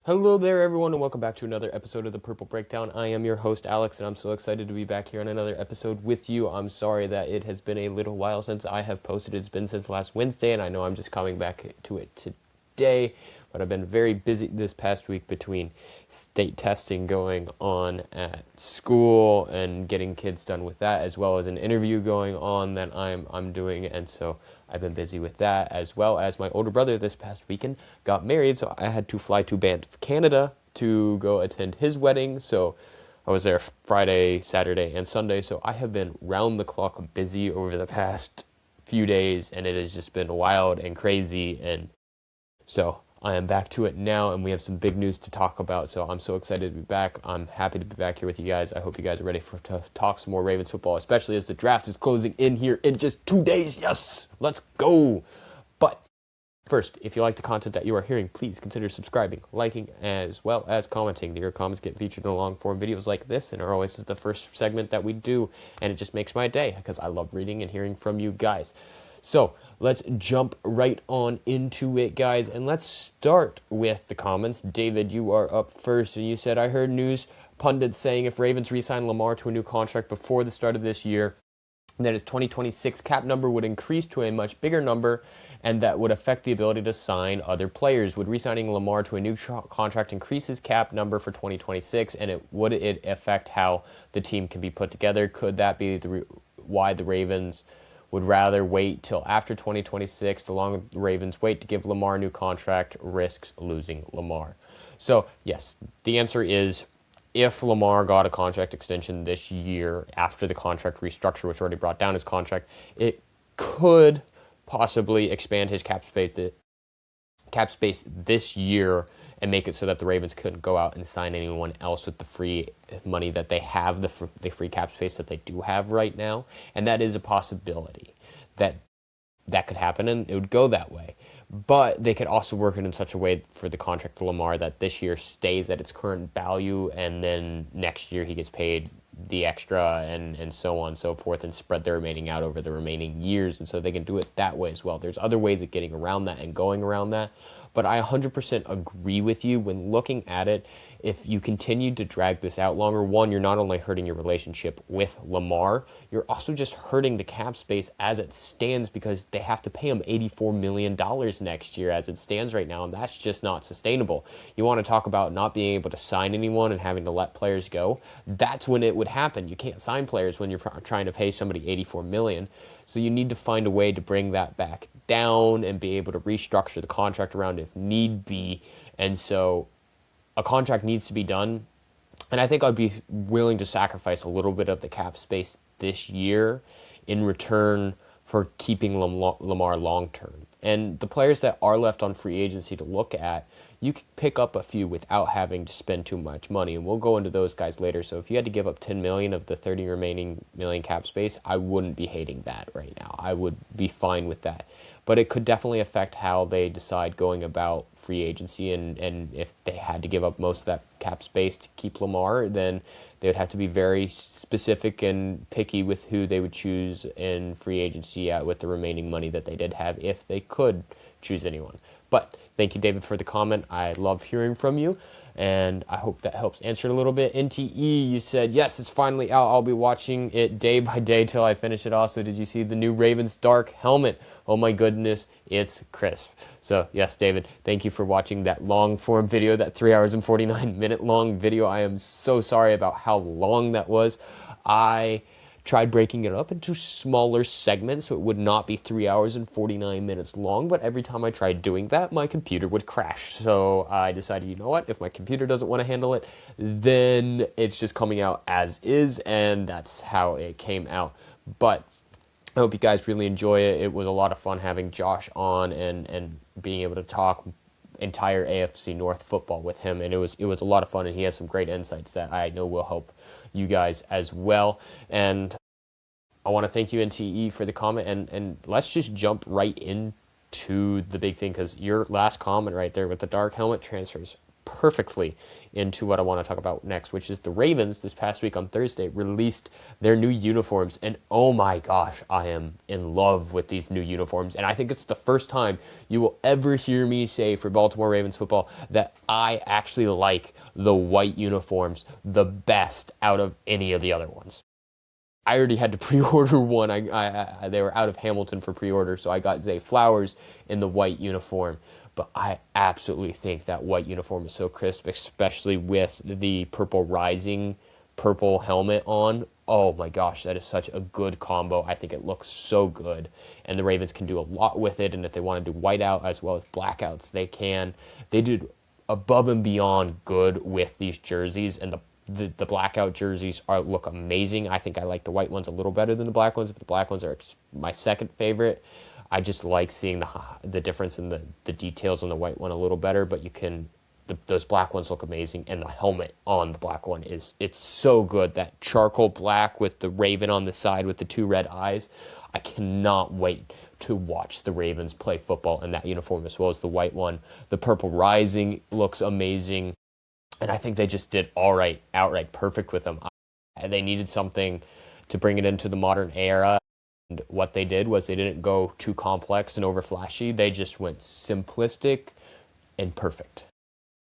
Hello there, everyone, and welcome back to another episode of the Purple Breakdown. I am your host, Alex, and I'm so excited to be back here on another episode with you. I'm sorry that it has been a little while since I have posted. It's been since last Wednesday, and I know I'm just coming back to it today, but I've been very busy this past week between state testing going on at school and getting kids done with that, as well as an interview going on that I'm doing, and so I've been busy with that, as well as my older brother this past weekend got married, so I had to fly to Banff, Canada to go attend his wedding. So I was there Friday, Saturday, and Sunday, so I have been round the clock busy over the past few days, and it has just been wild and crazy, and so I am back to it now, and we have some big news to talk about, so I'm so excited to be back. I'm happy to be back here with you guys. I hope you guys are ready to talk some more Ravens football, especially as the draft is closing in here in just 2 days. Yes, let's go. But first, if you like the content that you are hearing, please consider subscribing, liking, as well as commenting. Your comments get featured in long-form videos like this, and are always the first segment that we do, and it just makes my day, because I love reading and hearing from you guys. So let's jump right on into it, guys, and let's start with the comments. David, you are up first, and you said, I heard news pundits saying if Ravens re-sign Lamar to a new contract before the start of this year, that his 2026 cap number would increase to a much bigger number, and that would affect the ability to sign other players. Would re-signing Lamar to a new contract increase his cap number for 2026, and would it affect how the team can be put together? Could that be why the Ravens would rather wait till after 2026, the longer the Ravens wait to give Lamar a new contract, risks losing Lamar? So, yes, the answer is if Lamar got a contract extension this year after the contract restructure, which already brought down his contract, it could possibly expand his cap space this year and make it so that the Ravens couldn't go out and sign anyone else with the free money that they have, the free cap space that they do have right now. And that is a possibility that could happen, and it would go that way. But they could also work it in such a way for the contract to Lamar that this year stays at its current value, and then next year he gets paid the extra, and so on and so forth, and spread the remaining out over the remaining years. And so they can do it that way as well. There's other ways of getting around that and going around that. But I 100% agree with you when looking at it. If you continue to drag this out longer, one, you're not only hurting your relationship with Lamar, you're also just hurting the cap space as it stands, because they have to pay him $84 million next year as it stands right now, and that's just not sustainable. You want to talk about not being able to sign anyone and having to let players go? That's when it would happen. You can't sign players when you're trying to pay somebody $84 million. So you need to find a way to bring that back down and be able to restructure the contract around if need be. And so a contract needs to be done. And I think I'd be willing to sacrifice a little bit of the cap space this year in return for keeping Lamar long term. And the players that are left on free agency to look at, you can pick up a few without having to spend too much money, and we'll go into those guys later. So if you had to give up $10 million of the $30 remaining million cap space, I wouldn't be hating that right now. I would be fine with that. But it could definitely affect how they decide going about free agency, and if they had to give up most of that cap space to keep Lamar, then they would have to be very specific and picky with who they would choose in free agency with the remaining money that they did have, if they could choose anyone. But thank you, David, for the comment. I love hearing from you, and I hope that helps answer it a little bit. NTE, you said, yes, it's finally out. I'll be watching it day by day till I finish it. Also, did you see the new Ravens dark helmet? Oh my goodness, it's crisp. So yes, David, thank you for watching that long form video, that 3 hours and 49-minute long video. I am so sorry about how long that was. I tried breaking it up into smaller segments so it would not be 3 hours and 49 minutes long, but every time I tried doing that, my computer would crash. So I decided, you know what, if my computer doesn't want to handle it, then it's just coming out as is, and that's how it came out. But I hope you guys really enjoy it. It was a lot of fun having Josh on and being able to talk entire AFC North football with him, and it was a lot of fun, and he has some great insights that I know will help you guys as well. And I want to thank you, NTE, for the comment, and let's just jump right into the big thing, because your last comment right there with the dark helmet transfers perfectly into what I want to talk about next, which is the Ravens this past week on Thursday released their new uniforms, and oh my gosh, I am in love with these new uniforms, and I think it's the first time you will ever hear me say for Baltimore Ravens football that I actually like the white uniforms the best out of any of the other ones. I already had to pre-order one. They were out of Hamilton for pre-order, so I got Zay Flowers in the white uniform. But I absolutely think that white uniform is so crisp, especially with the purple rising purple helmet on. Oh my gosh, that is such a good combo. I think it looks so good. And the Ravens can do a lot with it. And if they want to do whiteout as well as blackouts, they can. They did above and beyond good with these jerseys, and the blackout jerseys look amazing. I think I like the white ones a little better than the black ones, but the black ones are my second favorite. I just like seeing the difference in the details on the white one a little better, but those black ones look amazing, and the helmet on the black one it's so good. That charcoal black with the raven on the side with the two red eyes. I cannot wait to watch the Ravens play football in that uniform as well as the white one. The purple rising looks amazing, and I think they just did outright perfect with them. They needed something to bring it into the modern era. And what they did was they didn't go too complex and over flashy. They just went simplistic and perfect.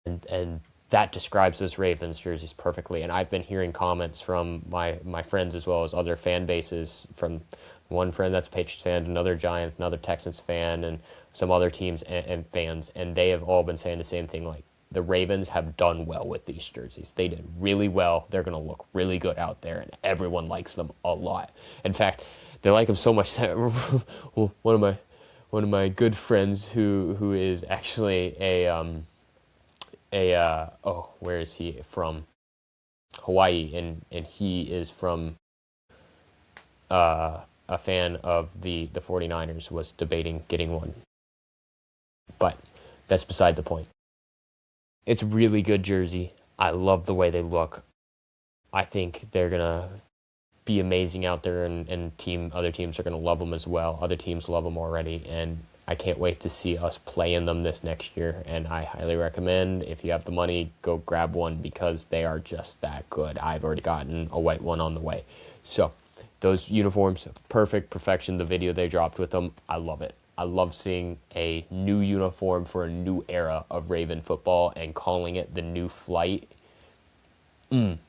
And that describes those Ravens jerseys perfectly. And I've been hearing comments from my friends as well as other fan bases, from one friend that's a Patriots fan, another Giants, another Texans fan, and some other teams and fans. And they have all been saying the same thing, like, the Ravens have done well with these jerseys. They did really well. They're going to look really good out there, and everyone likes them a lot. In fact, they like them so much that one of my good friends who is actually where is he from? Hawaii, and he is from a fan of the 49ers, was debating getting one. But that's beside the point. It's a really good jersey. I love the way they look. I think they're going to be amazing out there, and other teams are going to love them as well. Other teams love them already, and I can't wait to see us play in them this next year. And I highly recommend, if you have the money, go grab one, because they are just that good. I've already gotten a white one on the way. So those uniforms, perfection. The video they dropped with them, I love it. I love seeing a new uniform for a new era of Raven football and calling it the new flight.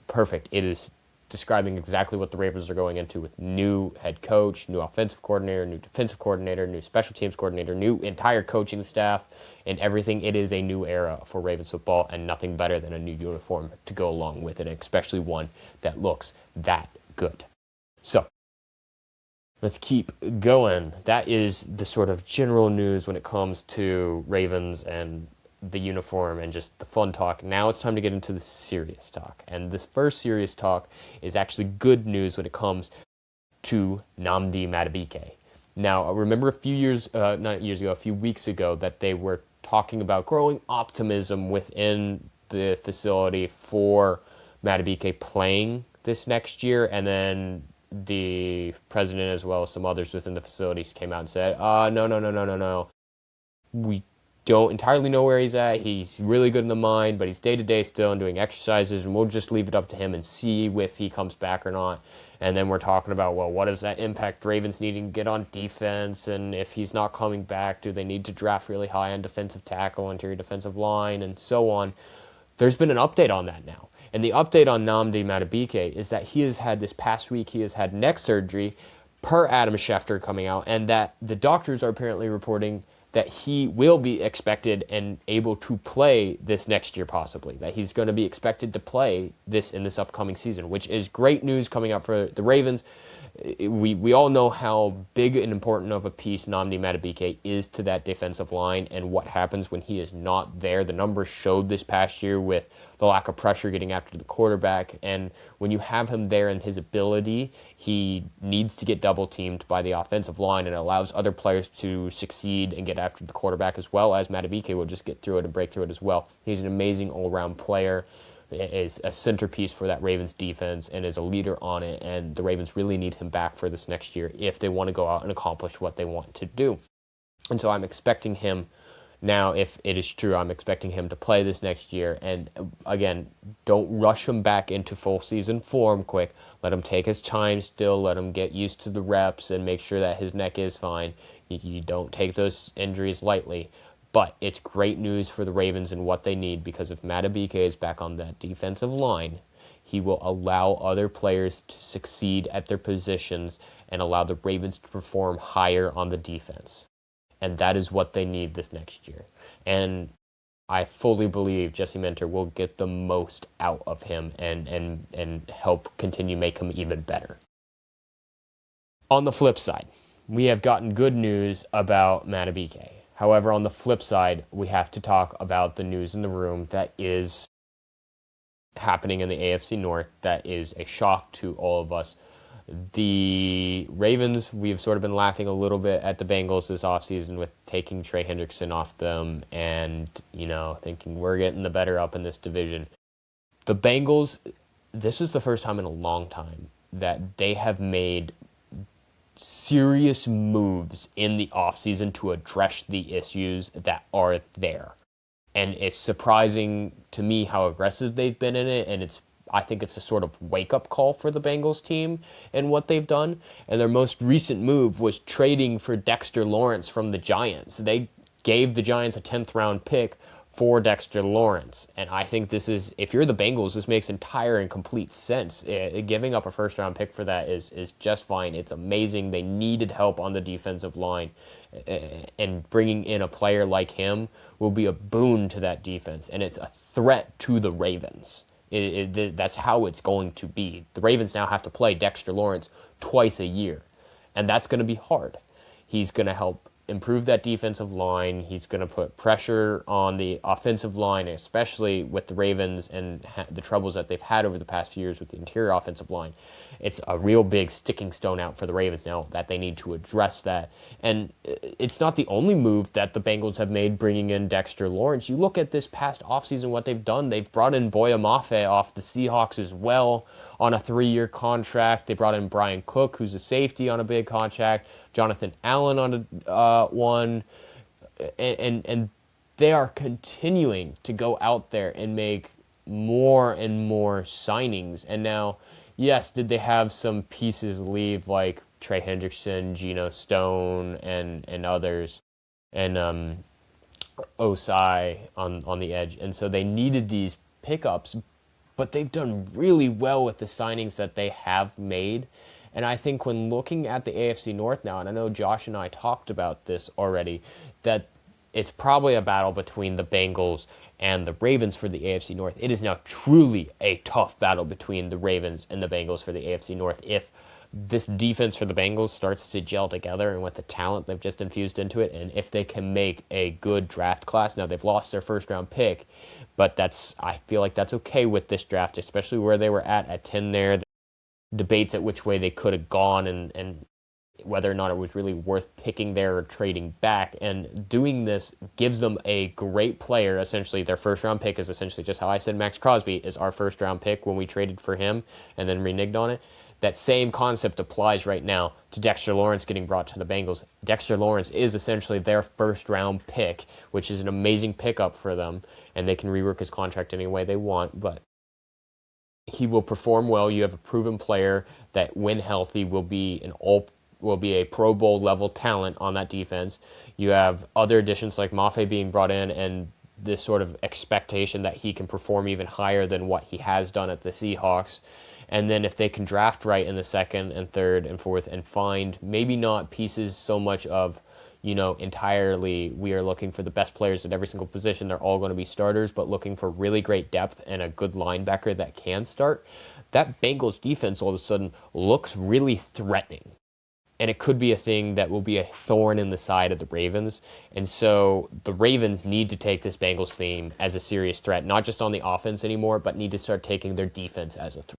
Perfect. It is describing exactly what the Ravens are going into, with new head coach, new offensive coordinator, new defensive coordinator, new special teams coordinator, new entire coaching staff, and everything. It is a new era for Ravens football, and nothing better than a new uniform to go along with it, especially one that looks that good. So let's keep going. That is the sort of general news when it comes to Ravens and the uniform and just the fun talk. Now it's time to get into the serious talk. And this first serious talk is actually good news when it comes to Namdi Madubuike. Now, remember a few weeks ago, that they were talking about growing optimism within the facility for Madubuike playing this next year, and then the president as well as some others within the facilities came out and said, no. We don't entirely know where he's at. He's really good in the mind, but he's day-to-day still and doing exercises, and we'll just leave it up to him and see if he comes back or not. And then we're talking about, well, what does that impact Ravens needing to get on defense? And if he's not coming back, do they need to draft really high on defensive tackle, interior defensive line, and so on? There's been an update on that now. And the update on Namdi Madubuike is that this past week, he has had neck surgery, per Adam Schefter coming out, and that the doctors are apparently reporting that he will be expected and able to play this next year, possibly. That he's going to be expected to play in this upcoming season, which is great news coming out for the Ravens. We all know how big and important of a piece Namdi Madubuike is to that defensive line, and what happens when he is not there. The numbers showed this past year with the lack of pressure getting after the quarterback, and when you have him there and his ability, he needs to get double teamed by the offensive line, and it allows other players to succeed and get after the quarterback, as well as Madubuike will just get through it and break through it as well. He's an amazing all-around player, is a centerpiece for that Ravens defense, and is a leader on it, and the Ravens really need him back for this next year if they want to go out and accomplish what they want to do. And so I'm expecting him Now, if it is true, I'm expecting him to play this next year. And again, don't rush him back into full season form quick. Let him take his time still. Let him get used to the reps and make sure that his neck is fine. You don't take those injuries lightly. But it's great news for the Ravens and what they need, because if Madubuike is back on that defensive line, he will allow other players to succeed at their positions and allow the Ravens to perform higher on the defense. And that is what they need this next year. And I fully believe Jesse Minter will get the most out of him and help continue make him even better. On the flip side, we have gotten good news about Madubuike. However, on the flip side, we have to talk about the news in the room that is happening in the AFC North that is a shock to all of us. The Ravens, we've sort of been laughing a little bit at the Bengals this offseason with taking Trey Hendrickson off them and, thinking we're getting the better up in this division. The Bengals, this is the first time in a long time that they have made serious moves in the offseason to address the issues that are there. And it's surprising to me how aggressive they've been in it, and I think it's a sort of wake-up call for the Bengals team and what they've done. And their most recent move was trading for Dexter Lawrence from the Giants. They gave the Giants a 10th-round pick for Dexter Lawrence. And I think this is, if you're the Bengals, this makes entire and complete sense. Giving up a first-round pick for that is just fine. It's amazing. They needed help on the defensive line. And bringing in a player like him will be a boon to that defense. And it's a threat to the Ravens. That's how it's going to be. The Ravens now have to play Dexter Lawrence twice a year. And that's going to be hard. He's going to help improve that defensive line. He's going to put pressure on the offensive line, especially with the Ravens and the troubles that they've had over the past few years with the interior offensive line. It's a real big sticking stone out for the Ravens now that they need to address that. And it's not the only move that the Bengals have made bringing in Dexter Lawrence. You look at this past offseason, what they've done. They've brought in Boya Mafe off the Seahawks as well on a 3-year contract. They brought in Brian Cook, who's a safety, on a big contract. Jonathan Allen on one. And they are continuing to go out there and make more and more signings. And now, yes, did they have some pieces leave, like Trey Hendrickson, Geno Stone, and others, and Osai on the edge. And so they needed these pickups, but they've done really well with the signings that they have made. And I think when looking at the AFC North now, and I know Josh and I talked about this already, that it's probably a battle between the Bengals and the Ravens for the AFC North. It is now truly a tough battle between the Ravens and the Bengals for the AFC North. If this defense for the Bengals starts to gel together and with the talent they've just infused into it, and if they can make a good draft class. Now, they've lost their first-round pick, but I feel like that's okay with this draft, especially where they were at 10 there. Debates at which way they could have gone and whether or not it was really worth picking there or trading back. And doing this gives them a great player. Essentially, their first-round pick is essentially just how I said Max Crosby is our first-round pick when we traded for him and then reneged on it. That same concept applies right now to Dexter Lawrence getting brought to the Bengals. Dexter Lawrence is essentially their first-round pick, which is an amazing pickup for them, and they can rework his contract any way they want, but he will perform well. You have a proven player that, when healthy, will be a Pro Bowl level talent on that defense. You have other additions like Mafe being brought in, and this sort of expectation that he can perform even higher than what he has done at the Seahawks. And then if they can draft right in the second and third and fourth and find maybe not pieces so much of, entirely we are looking for the best players at every single position, they're all going to be starters, but looking for really great depth and a good linebacker that can start, that Bengals defense all of a sudden looks really threatening. And it could be a thing that will be a thorn in the side of the Ravens. And so the Ravens need to take this Bengals team as a serious threat, not just on the offense anymore, but need to start taking their defense as a threat.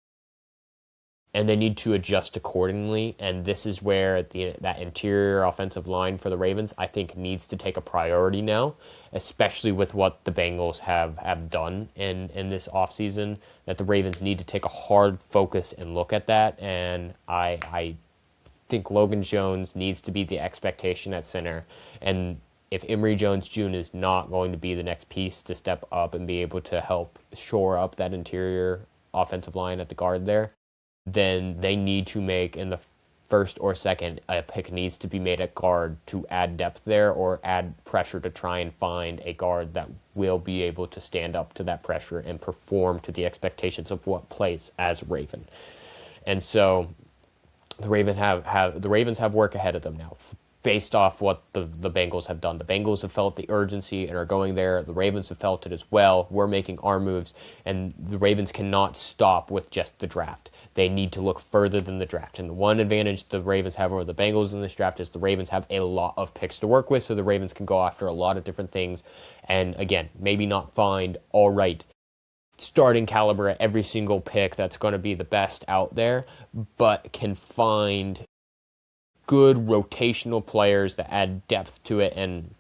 And they need to adjust accordingly. And this is where that interior offensive line for the Ravens, I think, needs to take a priority now, especially with what the Bengals have done in this offseason, that the Ravens need to take a hard focus and look at that. And I think Logan Jones needs to be the expectation at center. And if Emory Jones Jr. is not going to be the next piece to step up and be able to help shore up that interior offensive line at the guard there, then they need to make in the first or second, a pick needs to be made at guard to add depth there or add pressure to try and find a guard that will be able to stand up to that pressure and perform to the expectations of what plays as Raven. And so the Ravens have work ahead of them now based off what the Bengals have done. The Bengals have felt the urgency and are going there. The Ravens have felt it as well. We're making our moves, and the Ravens cannot stop with just the draft. They need to look further than the draft. And the one advantage the Ravens have over the Bengals in this draft is the Ravens have a lot of picks to work with, so the Ravens can go after a lot of different things. And again, maybe not find all right starting caliber at every single pick that's going to be the best out there, but can find good rotational players that add depth to it and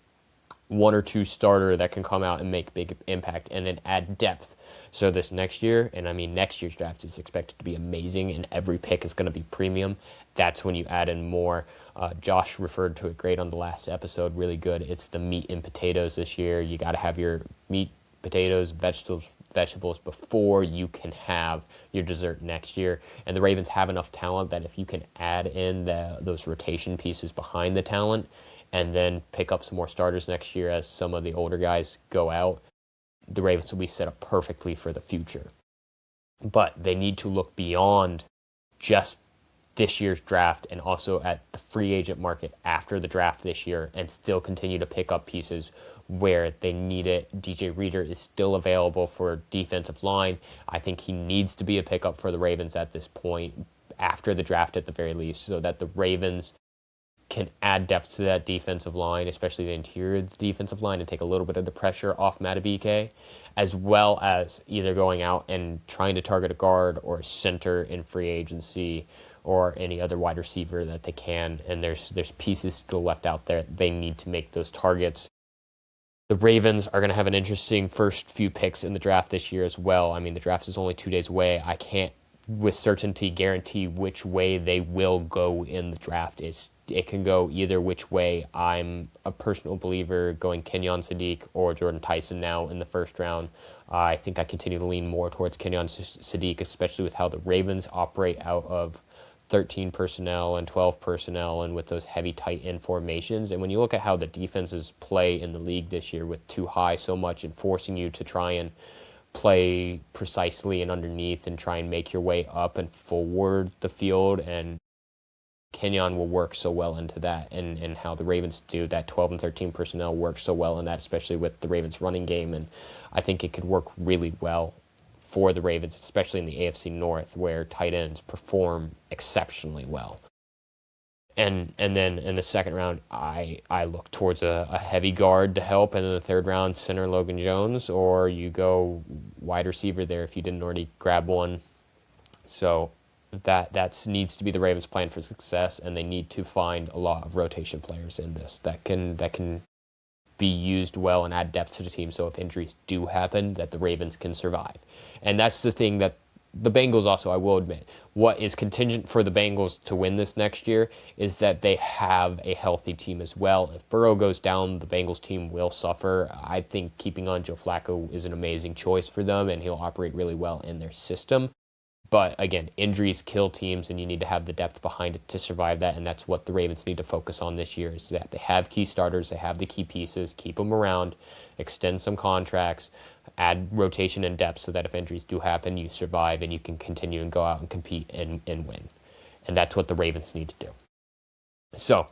one or two starter that can come out and make big impact and then add depth. So this next year, and I mean next year's draft is expected to be amazing and every pick is going to be premium. That's when you add in more. Josh referred to it great on the last episode, really good. It's the meat and potatoes this year. You got to have your meat, potatoes, vegetables before you can have your dessert next year. And the Ravens have enough talent that if you can add in those rotation pieces behind the talent and then pick up some more starters next year as some of the older guys go out, the Ravens will be set up perfectly for the future. But they need to look beyond just this year's draft and also at the free agent market after the draft this year and still continue to pick up pieces where they need it. DJ Reader is still available for defensive line. I think he needs to be a pickup for the Ravens at this point, after the draft at the very least, so that the Ravens can add depth to that defensive line, especially the interior of the defensive line, and take a little bit of the pressure off Madubuike, as well as either going out and trying to target a guard or a center in free agency or any other wide receiver that they can. And there's pieces still left out there. They need to make those targets. The Ravens are going to have an interesting first few picks in the draft this year as well. I mean, the draft is only 2 days away. I can't with certainty guarantee which way they will go in the draft. It can go either which way. I'm a personal believer going Kenyon Sadiq or Jordan Tyson now in the first round. I think I continue to lean more towards Kenyon Sadiq, especially with how the Ravens operate out of 13 personnel and 12 personnel and with those heavy tight end formations. And when you look at how the defenses play in the league this year with too high so much and forcing you to try and play precisely and underneath and try and make your way up and forward the field, and Kenyon will work so well into that, and how the Ravens do that 12 and 13 personnel works so well in that, especially with the Ravens running game. And I think it could work really well for the Ravens, especially in the AFC North, where tight ends perform exceptionally well. And then in the second round, I look towards a heavy guard to help, and in the third round, center Logan Jones, or you go wide receiver there if you didn't already grab one. So that needs to be the Ravens' plan for success, and they need to find a lot of rotation players in this that can be used well and add depth to the team, so if injuries do happen, that the Ravens can survive. And that's the thing that the Bengals also, I will admit, what is contingent for the Bengals to win this next year is that they have a healthy team as well. If Burrow goes down, the Bengals team will suffer. I think keeping on Joe Flacco is an amazing choice for them, and he'll operate really well in their system. But again, injuries kill teams, and you need to have the depth behind it to survive that, and that's what the Ravens need to focus on this year, is that they have key starters, they have the key pieces, keep them around, extend some contracts, add rotation and depth so that if injuries do happen, you survive and you can continue and go out and compete and win. And that's what the Ravens need to do. So,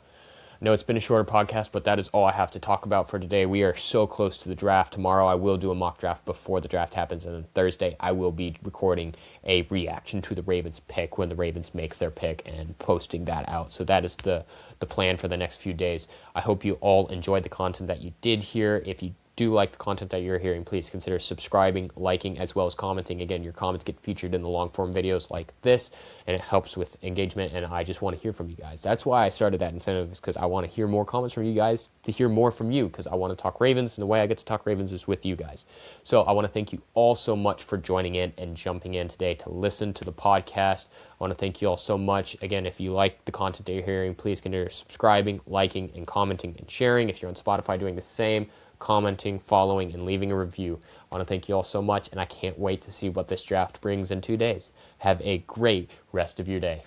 I know it's been a shorter podcast, but that is all I have to talk about for today. We are so close to the draft. Tomorrow I will do a mock draft before the draft happens, and then Thursday I will be recording a reaction to the Ravens pick when the Ravens makes their pick and posting that out. So that is the plan for the next few days. I hope you all enjoyed the content that you did here. If you do like the content that you're hearing, please consider subscribing, liking, as well as commenting. Again, your comments get featured in the long form videos like this, and it helps with engagement, and I just want to hear from you guys. That's why I started that incentive, is because I want to hear more comments from you guys, to hear more from you, because I want to talk Ravens, and the way I get to talk Ravens is with you guys. So I want to thank you all so much for joining in and jumping in today to listen to the podcast. I want to thank you all so much. Again, if you like the content that you're hearing, please consider subscribing, liking, and commenting and sharing. If you're on Spotify, doing the same, commenting, following, and leaving a review. I want to thank you all so much, and I can't wait to see what this draft brings in 2 days. Have a great rest of your day.